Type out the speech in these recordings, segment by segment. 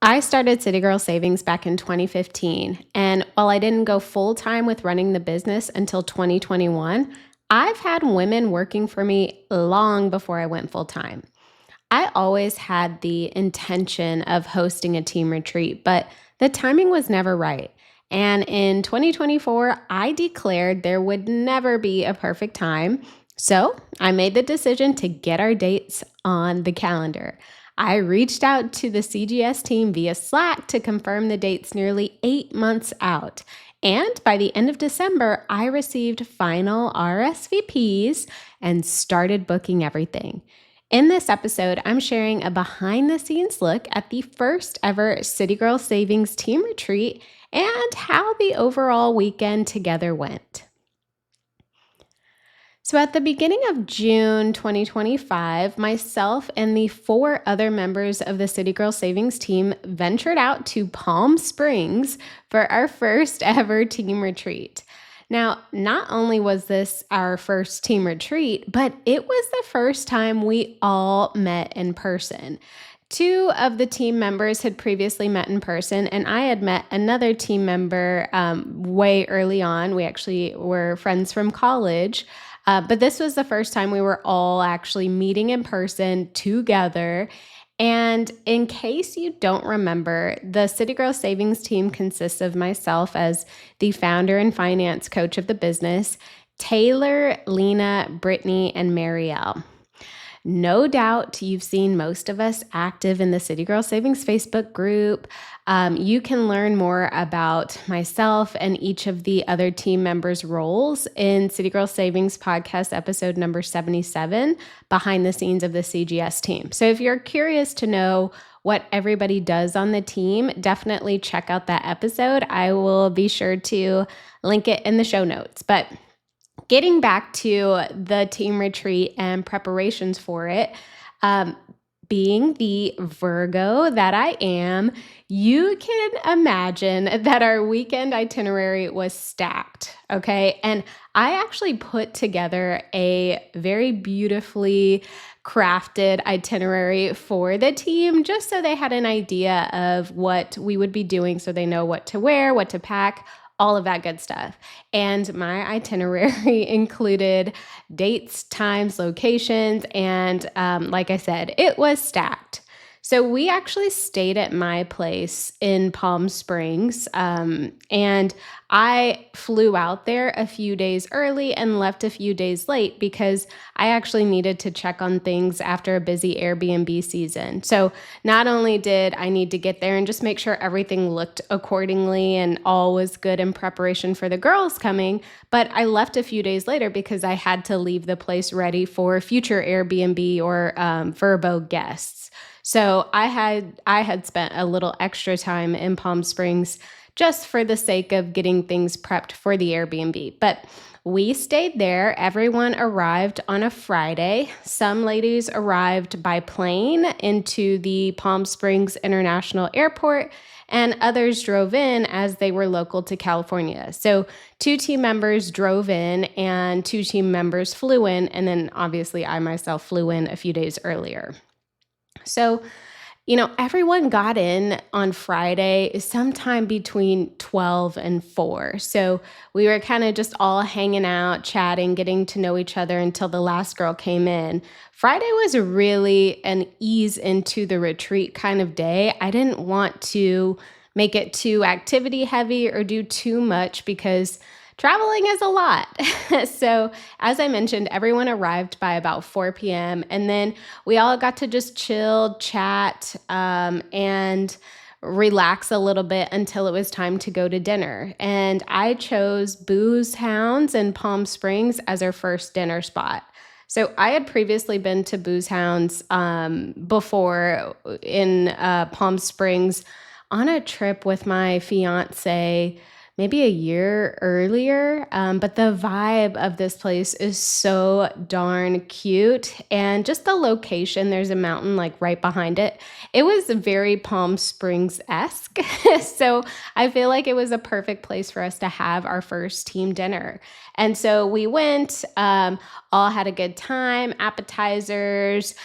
I started City Girl Savings back in 2015, and while I didn't go full time with running the business until 2021, I've had women working for me long before I went full time. I always had the intention of hosting a team retreat, but the timing was never right. And in 2024, I declared there would never be a perfect time. So I made the decision to get our dates on the calendar. I reached out to the CGS team via Slack to confirm the dates nearly 8 months out. And by the end of December, I received final RSVPs and started booking everything. In this episode, I'm sharing a behind the scenes look at the first ever City Girl Savings Team Retreat and how the overall weekend together went. So, at the beginning of June 2025, myself and the four other members of the City Girl Savings team ventured out to Palm Springs for our first ever team retreat. Now, not only was this our first team retreat, but it was the first time we all met in person. Two of the team members had previously met in person, and I had met another team member way early on. We actually were friends from college. But this was the first time we were all actually meeting in person together. And in case you don't remember, the City Girl Savings team consists of myself as the founder and finance coach of the business, Taylor, Lena, Brittany, and Marielle. No doubt you've seen most of us active in the City Girl Savings Facebook group. You can learn more about myself and each of the other team members' roles in City Girl Savings podcast episode number 77, Behind the Scenes of the CGS team. So if you're curious to know what everybody does on the team, definitely check out that episode. I will be sure to link it in the show notes. But getting back to the team retreat and preparations for it, being the Virgo that I am, you can imagine that our weekend itinerary was stacked, okay? And I actually put together a very beautifully crafted itinerary for the team just so they had an idea of what we would be doing so they know what to wear, what to pack, all of that good stuff. And my itinerary included dates, times, locations, and like I said, it was stacked. So we actually stayed at my place in Palm Springs, and I flew out there a few days early and left a few days late because I actually needed to check on things after a busy Airbnb season. So not only did I need to get there and just make sure everything looked accordingly and all was good in preparation for the girls coming, but I left a few days later because I had to leave the place ready for future Airbnb or Vrbo guests. So I had spent a little extra time in Palm Springs just for the sake of getting things prepped for the Airbnb. But we stayed there. Everyone arrived on a Friday. Some ladies arrived by plane into the Palm Springs International Airport, and others drove in as they were local to California. So 2 team members drove in and 2 team members flew in, and then obviously I myself flew in a few days earlier. So, everyone got in on Friday sometime between 12 and 4. So we were kind of just all hanging out, chatting, getting to know each other until the last girl came in. Friday was really an ease into the retreat kind of day. I didn't want to make it too activity heavy or do too much because traveling is a lot. So as I mentioned, everyone arrived by about 4 p.m. And then we all got to just chill, chat, and relax a little bit until it was time to go to dinner. And I chose Booze Hounds in Palm Springs as our first dinner spot. So I had previously been to Booze Hounds before in Palm Springs on a trip with my fiance maybe a year earlier, but the vibe of this place is so darn cute. And just the location, there's a mountain like right behind it. It was very Palm Springs-esque. So I feel like it was a perfect place for us to have our first team dinner. And so we went, all had a good time, appetizers,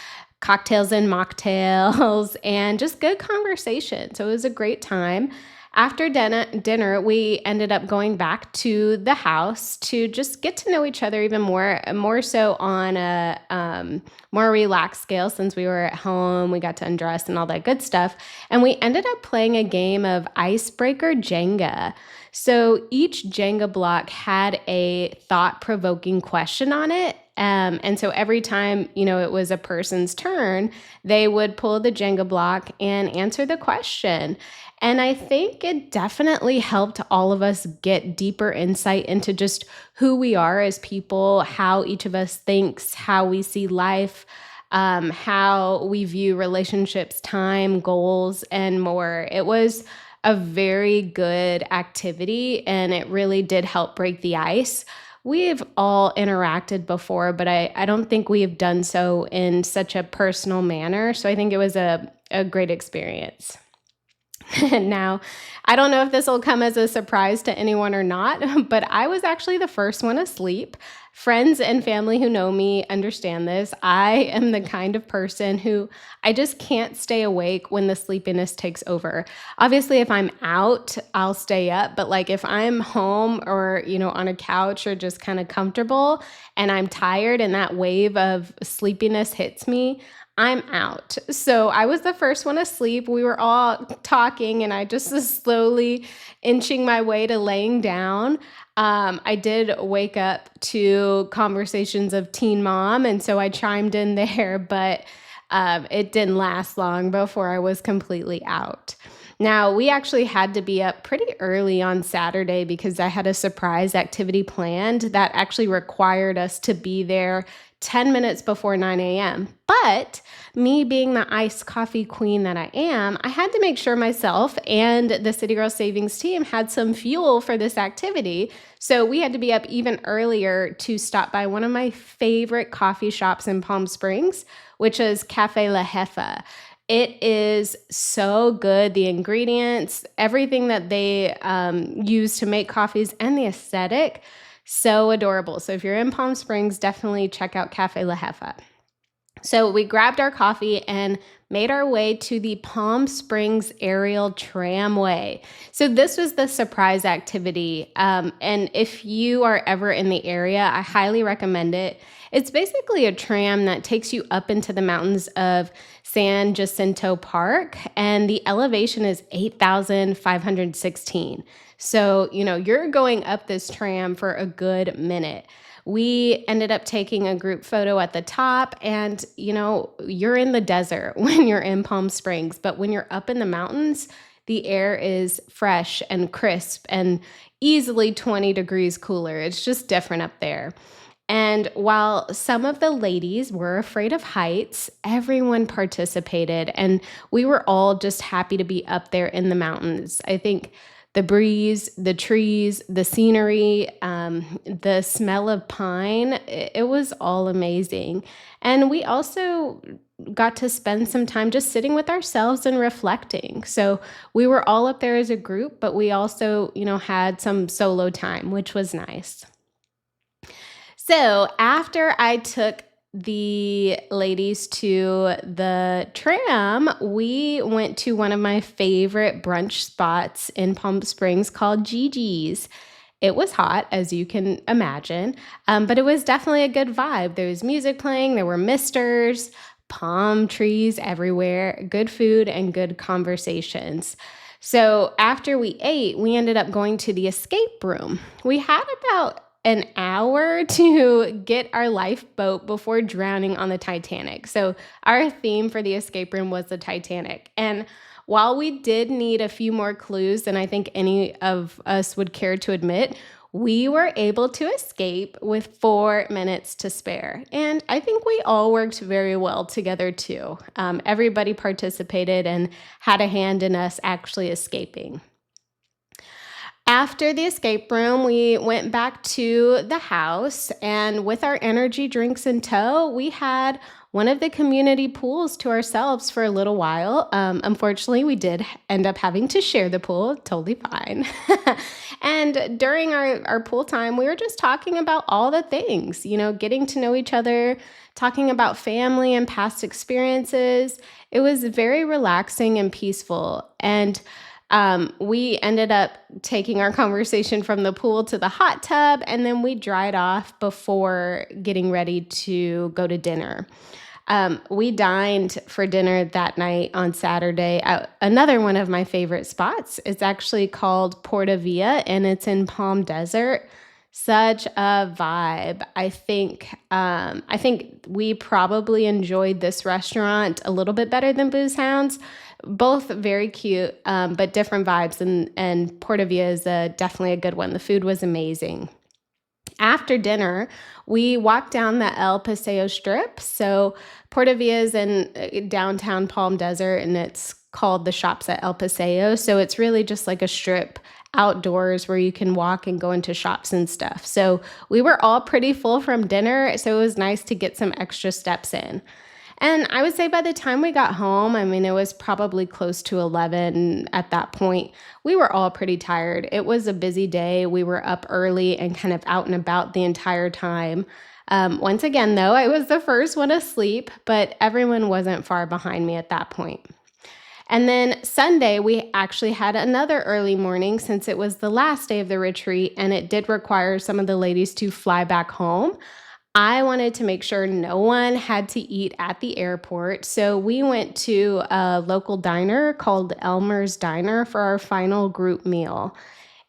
cocktails and mocktails and just good conversation. So it was a great time. After dinner, we ended up going back to the house to just get to know each other even more so on a more relaxed scale since we were at home. We got to undress and all that good stuff. And we ended up playing a game of icebreaker Jenga. So each Jenga block had a thought-provoking question on it. And so every time, it was a person's turn, they would pull the Jenga block and answer the question. And I think it definitely helped all of us get deeper insight into just who we are as people, how each of us thinks, how we see life, how we view relationships, time, goals, and more. It was a very good activity, and it really did help break the ice. We've all interacted before, but I don't think we have done so in such a personal manner. So I think it was a great experience. Now, I don't know if this will come as a surprise to anyone or not, but I was actually the first one asleep. Friends and family who know me understand this. I am the kind of person who I just can't stay awake when the sleepiness takes over. Obviously, if I'm out, I'll stay up, but like if I'm home or, on a couch or just kind of comfortable and I'm tired and that wave of sleepiness hits me, I'm out. So I was the first one asleep. We were all talking and I just was slowly inching my way to laying down. I did wake up to conversations of Teen Mom, and so I chimed in there, but it didn't last long before I was completely out. Now, we actually had to be up pretty early on Saturday because I had a surprise activity planned that actually required us to be there 10 minutes before 9 a.m. But me being the iced coffee queen that I am, I had to make sure myself and the City Girl Savings team had some fuel for this activity. So we had to be up even earlier to stop by one of my favorite coffee shops in Palm Springs, which is Cafe La Jefa. It is so good. The ingredients, everything that they use to make coffees, and the aesthetic, so adorable. So if you're in Palm Springs, definitely check out Cafe La Jefa. So we grabbed our coffee and made our way to the Palm Springs Aerial Tramway. So this was the surprise activity. And if you are ever in the area, I highly recommend it. It's basically a tram that takes you up into the mountains of San Jacinto Park, and the elevation is 8,516. So, you're going up this tram for a good minute. We ended up taking a group photo at the top, and, you're in the desert when you're in Palm Springs, but when you're up in the mountains, the air is fresh and crisp and easily 20 degrees cooler. It's just different up there. And while some of the ladies were afraid of heights, everyone participated, and we were all just happy to be up there in the mountains. I think the breeze, the trees, the scenery, the smell of pine, it was all amazing. And we also got to spend some time just sitting with ourselves and reflecting. So we were all up there as a group, but we also, had some solo time, which was nice. So after I took the ladies to the tram, we went to one of my favorite brunch spots in Palm Springs called Gigi's. It was hot, as you can imagine, but it was definitely a good vibe. There was music playing, there were misters, palm trees everywhere, good food, and good conversations. So after we ate, we ended up going to the escape room. We had about an hour to get our lifeboat before drowning on the Titanic. So our theme for the escape room was the Titanic. And while we did need a few more clues than I think any of us would care to admit, we were able to escape with 4 minutes to spare. And I think we all worked very well together too. Everybody participated and had a hand in us actually escaping. After the escape room, we went back to the house, and with our energy drinks in tow, we had one of the community pools to ourselves for a little while. Unfortunately, we did end up having to share the pool, totally fine. And during our pool time, we were just talking about all the things, getting to know each other, talking about family and past experiences. It was very relaxing and peaceful. And we ended up taking our conversation from the pool to the hot tub, and then we dried off before getting ready to go to dinner. We dined for dinner that night on Saturday at another one of my favorite spots. It's actually called Porta Via, and it's in Palm Desert. Such a vibe. I think we probably enjoyed this restaurant a little bit better than Booze Hounds. Both very cute, but different vibes. And Porta Via is definitely a good one. The food was amazing. After dinner, we walked down the El Paseo Strip. So Porta Via is in downtown Palm Desert, and it's called the Shops at El Paseo. So it's really just like a strip outdoors where you can walk and go into shops and stuff. So we were all pretty full from dinner, so it was nice to get some extra steps in. And I would say by the time we got home, I mean, it was probably close to 11 at that point. We were all pretty tired. It was a busy day. We were up early and kind of out and about the entire time. Once again, though, I was the first one asleep, but everyone wasn't far behind me at that point. And then Sunday, we actually had another early morning since it was the last day of the retreat, and it did require some of the ladies to fly back home. I wanted to make sure no one had to eat at the airport, so we went to a local diner called Elmer's Diner for our final group meal.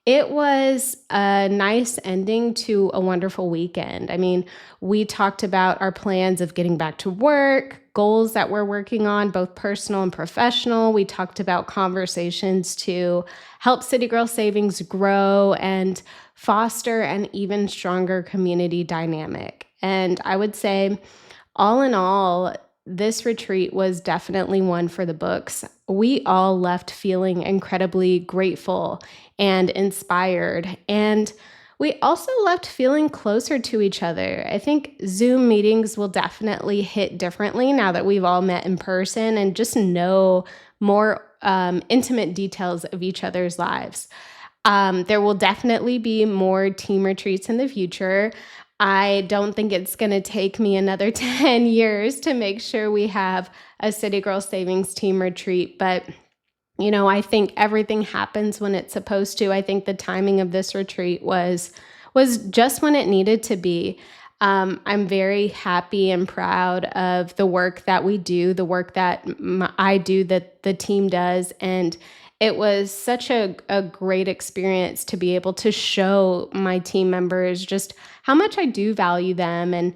It was a nice ending to a wonderful weekend. I mean, we talked about our plans of getting back to work, goals that we're working on, both personal and professional. We talked about conversations to help City Girl Savings grow and foster an even stronger community dynamic. And I would say, all in all, this retreat was definitely one for the books. We all left feeling incredibly grateful and inspired. And we also left feeling closer to each other. I think Zoom meetings will definitely hit differently now that we've all met in person and just know more intimate details of each other's lives. There will definitely be more team retreats in the future. I don't think it's going to take me another 10 years to make sure we have a City Girl Savings Team Retreat, but I think everything happens when it's supposed to. I think the timing of this retreat was just when it needed to be. I'm very happy and proud of the work that we do, the work that I do, that the team does, and it was such a great experience to be able to show my team members just how much I do value them, and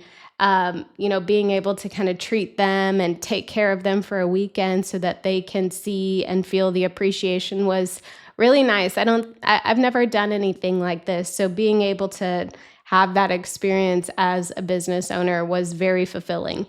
being able to kind of treat them and take care of them for a weekend so that they can see and feel the appreciation was really nice. I've never done anything like this, so being able to have that experience as a business owner was very fulfilling.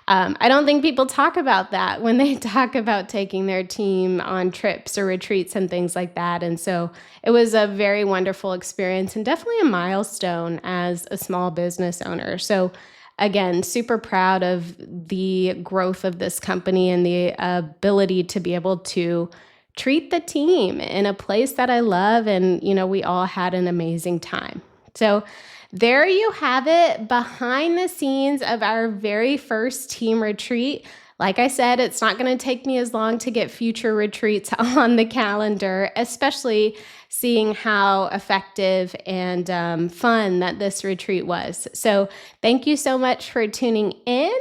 I don't think people talk about that when they talk about taking their team on trips or retreats and things like that. And so it was a very wonderful experience and definitely a milestone as a small business owner. So again, super proud of the growth of this company and the ability to be able to treat the team in a place that I love. And, we all had an amazing time. So there you have it, behind the scenes of our very first team retreat. Like I said, it's not going to take me as long to get future retreats on the calendar, especially seeing how effective and fun that this retreat was. So thank you so much for tuning in.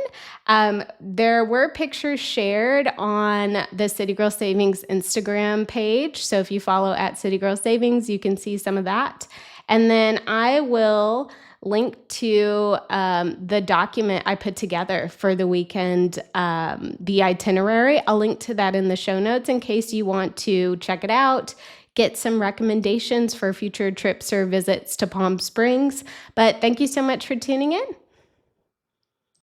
There were pictures shared on the City Girl Savings Instagram page. So if you follow at City Girl Savings, you can see some of that. And then I will link to the document I put together for the weekend, the itinerary. I'll link to that in the show notes in case you want to check it out, get some recommendations for future trips or visits to Palm Springs. But thank you so much for tuning in.